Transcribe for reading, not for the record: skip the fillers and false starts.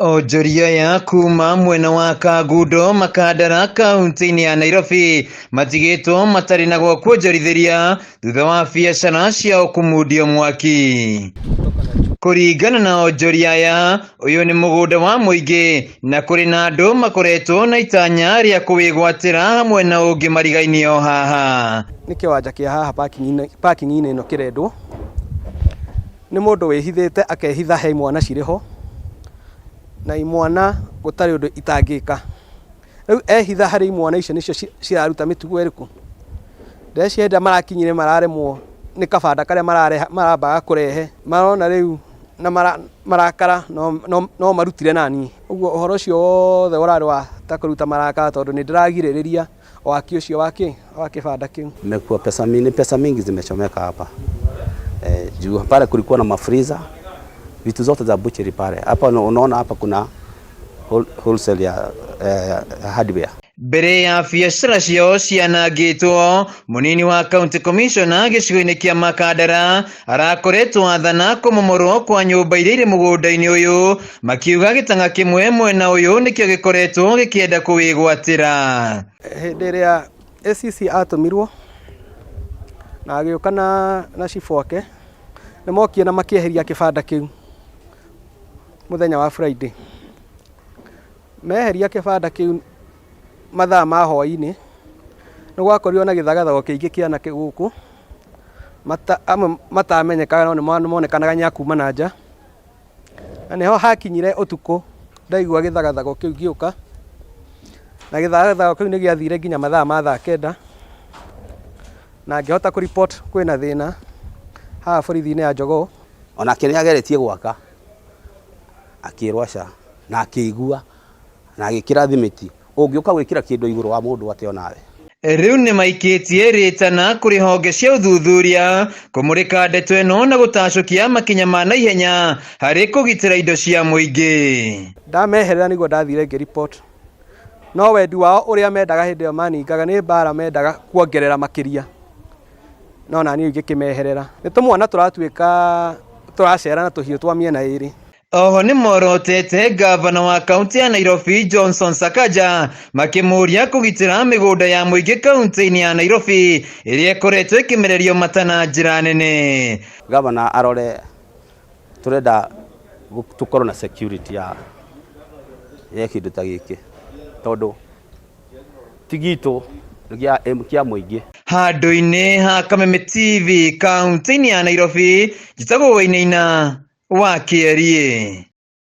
Onjoria ya kuma mwena wa Kagundo Makandara kaunti-inĩ ya Nairobi matigĩtwo matarĩ na gwa kuonjorithĩria thutha wa biacara ciao kũmundio mwaki. Kũringana na onjoria aya, ũyũ nĩ mũgũnda wa mũingĩ na kũrĩ na andũ makoretwo na itanya rĩa kũwĩgwatĩra hamwe na ũngĩ marigainie o haha. Nĩ kĩwanja kĩa haha parking-inĩ ĩno kĩrendwo nĩ mũndũ wĩhithĩte akehitha he imwana cirĩho na imwana gũtarĩ ũndũ itangĩka. Rĩu ehitha harĩ imwana icio nĩcio ciraruta mĩtugo ĩrĩkũ? Ndeci hĩndĩ marakinyire mararemwo nĩ kabanda karĩa marambaga kũrehe marona rĩu na marakara no marutire nani. Ũguo ũhoro ũcio wothe ũrarĩ wa ta kũruta marakara tondũ nĩ ndĩragirĩrĩria waki ũcio wa kibanda kĩu. Imekuwa pesa mingi zimechomeka hapa. Juu pale kulikuwa na mafriza, vitu zote za butchery pale. Hapa unaona hapa kuna wholesale ya hardware. Mbere ya biacara ciao cianangĩtwo, mũnini wa county commissioner gĩcigo-inĩ kĩa Makandara arakoretwo athana kũmomorwo kwa nyũmba iria irĩ mũgũnda-inĩ ũyũ, makiuga gĩtanga kĩmwe mwena ũyũ nĩkĩo gĩkoretwo gĩkĩenda kũwĩgwatĩra. Hĩndĩ ĩrĩa ACC atũmirwo na agĩũka na chifu wake nĩ mokire na makĩeheria kĩbanda kĩu mũthenya wa Friday. Meheria kĩbanda kĩu mathaa ma hwaĩ-inĩ nĩ gwakorirwo na gĩthagathago kĩingĩ kĩa anake gũkũ matamenyekaga no nĩ monekanaga nya kuma na nja, na nĩho hakinyire ũtukũ ndaigua gĩthagathago kĩu gĩũka, na gĩthagathago kĩu nĩ gĩathire nginya mathaa ma thaa kenda na ngĩhota kũripoti kwĩna thĩna haha borithi-inĩ ya Jogoo. Onake nĩ ageretie gwaka akĩrwo aca na akĩigua na agĩkĩra thimiti. Ũngĩũka gwĩkĩra kĩndũ igũrũ wa mũndũ ateo nawe. Rĩu nĩ maikĩtie rĩtana kũrĩ honge cia ũthuthuria kũmũrĩka ndeto ĩno na gũtacũkia makinya ma naihenya harĩ kũgitĩra indo cia mũingĩ. Ndameherera nĩguo ndathire ngĩripoti, no wendi wao ũrĩa mendaga hĩndĩ ĩyo maningaga nĩ mbara mendaga kuongerera makĩria, no na niĩ ngĩkĩmeherera. Nĩ tũmwana tũratuĩka tũracera na tũhiũ twa mĩena ĩrĩ. Oho nĩ morotete gavana wa kaunti ya Nairobi Johnson Sakaja makĩmũria kũgitĩra mĩgũnda ya mũingĩ kaunti-inĩ ya Nairobi ĩrĩa ĩkoretwo ĩkĩmererio mata na njĩra nene. Gavana arore tũrenda tũkorwo na security ya kĩndũ ta gĩkĩ tondũ tigito kĩa mũingĩ. Handũ-inĩ ha Kameme TV kaunti-inĩ ya Nairobi, njĩtagwo Wainaina wa Kĩarie.